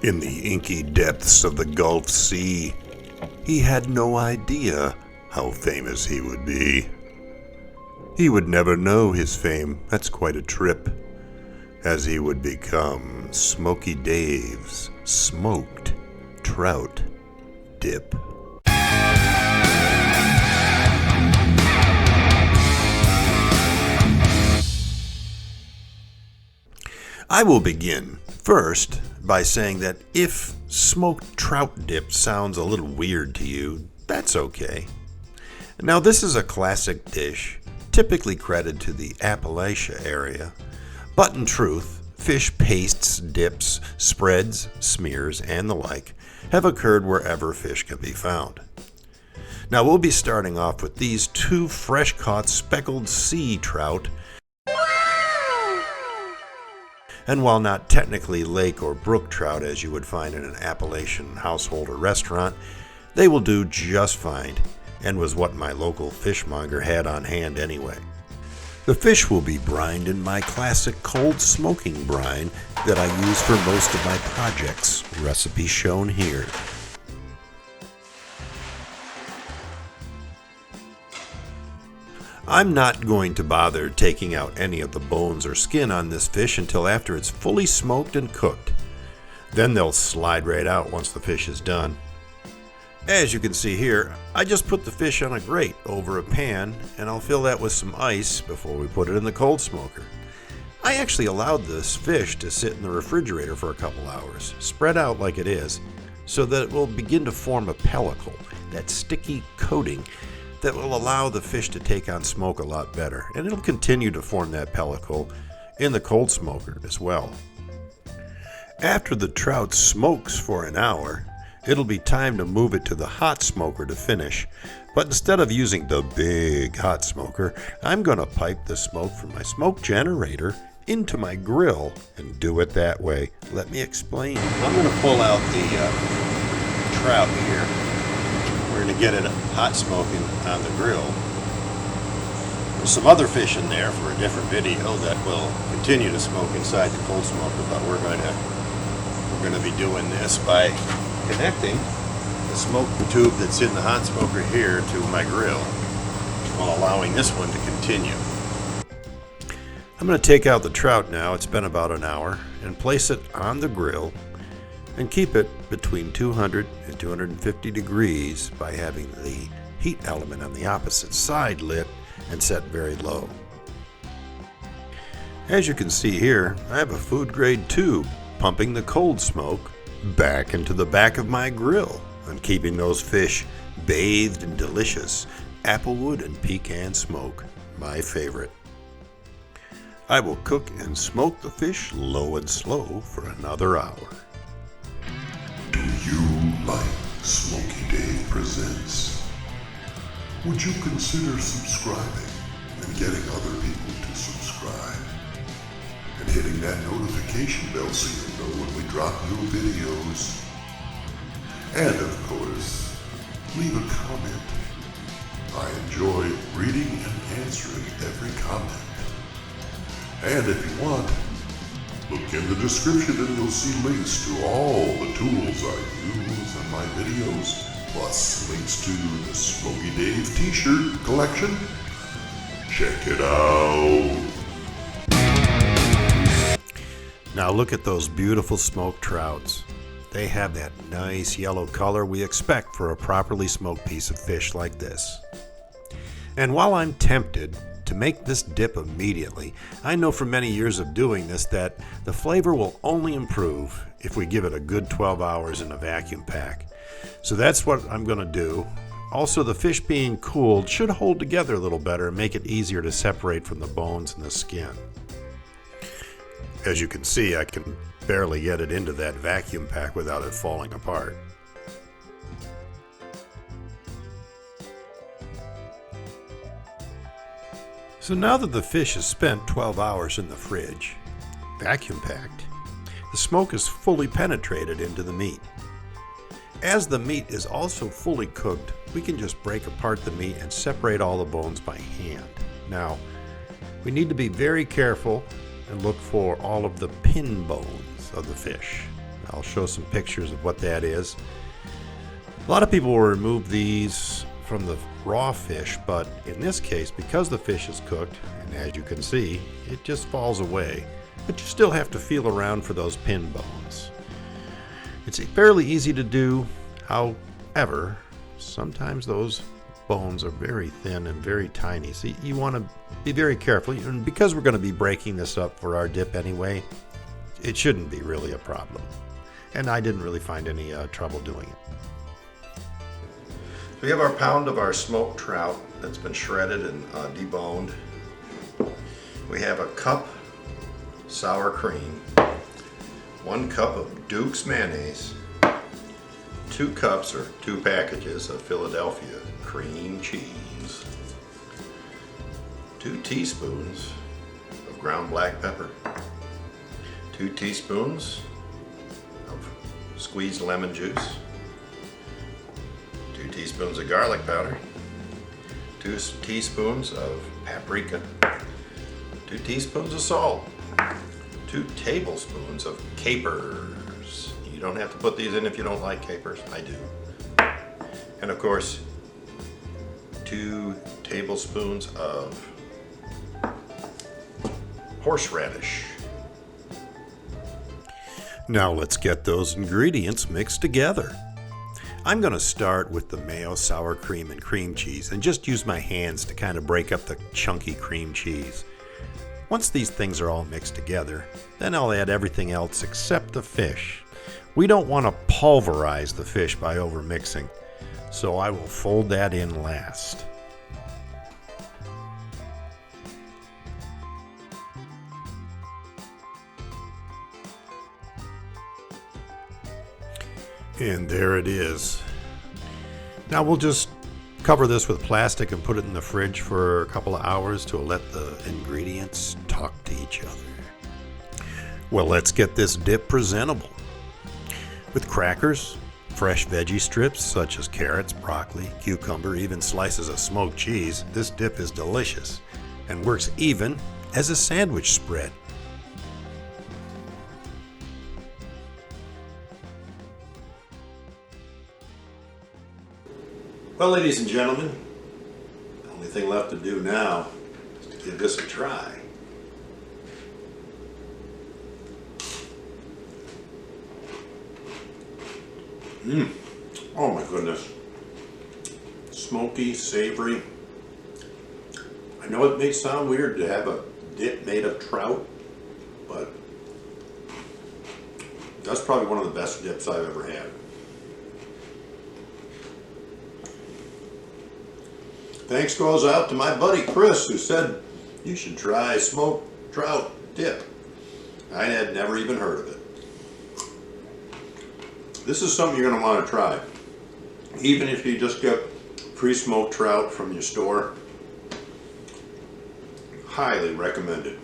In the inky depths of the Gulf Sea, he had no idea how famous he would be. He would never know his fame, that's quite a trip, as he would become Smoky Dave's smoked trout dip. I will begin first by saying that if smoked trout dip sounds a little weird to you, that's okay. Now, this is a classic dish, typically credited to the Appalachia area, but in truth, fish pastes, dips, spreads, smears, and the like have occurred wherever fish can be found. Now, we'll be starting off with these two fresh-caught speckled sea trout. And while not technically lake or brook trout as you would find in an Appalachian household or restaurant, they will do just fine, and was what my local fishmonger had on hand anyway. The fish will be brined in my classic cold smoking brine that I use for most of my projects, recipe shown here. I'm not going to bother taking out any of the bones or skin on this fish until after it's fully smoked and cooked. Then they'll slide right out once the fish is done. As you can see here, I just put the fish on a grate over a pan, and I'll fill that with some ice before we put it in the cold smoker. I actually allowed this fish to sit in the refrigerator for a couple hours, spread out like it is, so that it will begin to form a pellicle, that sticky coating that will allow the fish to take on smoke a lot better, and it'll continue to form that pellicle in the cold smoker as well. After the trout smokes for an hour, it'll be time to move it to the hot smoker to finish, but instead of using the big hot smoker, I'm going to pipe the smoke from my smoke generator into my grill and do it that way. Let me explain. I'm going to pull out the trout here. We're going to get it hot smoking on the grill. There's some other fish in there for a different video that will continue to smoke inside the cold smoker, but we're going to be doing this by connecting the smoke tube that's in the hot smoker here to my grill while allowing this one to continue. I'm going to take out the trout now, it's been about an hour, and place it on the grill and keep it between 200 and 250 degrees by having the heat element on the opposite side lit and set very low. As you can see here, I have a food grade tube pumping the cold smoke back into the back of my grill and keeping those fish bathed in delicious applewood and pecan smoke, my favorite. I will cook and smoke the fish low and slow for another hour. Do you like Smoky Dave Presents? Would you consider subscribing and getting other people to subscribe? And hitting that notification bell so you know when we drop new videos. And of course, leave a comment. I enjoy reading and answering every comment. And if you want, look in the description and you'll see links to all the tools I use in my videos, plus links to the Smoky Dave t-shirt collection. Check it out. Now look at those beautiful smoked trouts. They have that nice yellow color we expect for a properly smoked piece of fish like this. And while I'm tempted to make this dip immediately, I know from many years of doing this that the flavor will only improve if we give it a good 12 hours in a vacuum pack. So that's what I'm going to do. Also, the fish being cooled should hold together a little better and make it easier to separate from the bones and the skin. As you can see, I can barely get it into that vacuum pack without it falling apart. So now that the fish has spent 12 hours in the fridge, vacuum packed, the smoke is fully penetrated into the meat. As the meat is also fully cooked, we can just break apart the meat and separate all the bones by hand. Now, we need to be very careful and look for all of the pin bones of the fish. I'll show some pictures of what that is. A lot of people will remove these from the raw fish, but in this case, because the fish is cooked, and as you can see, it just falls away. But you still have to feel around for those pin bones. It's fairly easy to do, however, sometimes those bones are very thin and very tiny, so you want to be very careful. And because we're going to be breaking this up for our dip anyway, it shouldn't be really a problem. And I didn't really find any trouble doing it. We have our pound of our smoked trout that's been shredded and deboned. We have a cup sour cream, 1 cup of Duke's mayonnaise, 2 cups or 2 packages of Philadelphia cream cheese, 2 teaspoons of ground black pepper, 2 teaspoons of squeezed lemon juice, 2 teaspoons of garlic powder, 2 teaspoons of paprika, 2 teaspoons of salt, 2 tablespoons of capers. You don't have to put these in if you don't like capers. I do. And of course, 2 tablespoons of horseradish. Now let's get those ingredients mixed together. I'm going to start with the mayo, sour cream, and cream cheese and just use my hands to kind of break up the chunky cream cheese. Once these things are all mixed together, then I'll add everything else except the fish. We don't want to pulverize the fish by overmixing, so I will fold that in last. And there it is. Now we'll just cover this with plastic and put it in the fridge for a couple of hours to let the ingredients talk to each other. Well, let's get this dip presentable. With crackers, fresh veggie strips such as carrots, broccoli, cucumber, even slices of smoked cheese, this dip is delicious and works even as a sandwich spread. Well, ladies and gentlemen, the only thing left to do now is to give this a try. Oh my goodness. Smoky, savory. I know it may sound weird to have a dip made of trout, but that's probably one of the best dips I've ever had. Thanks goes out to my buddy Chris, who said you should try smoked trout dip. I had never even heard of it. This is something you're going to want to try. Even if you just get pre-smoked trout from your store, highly recommended.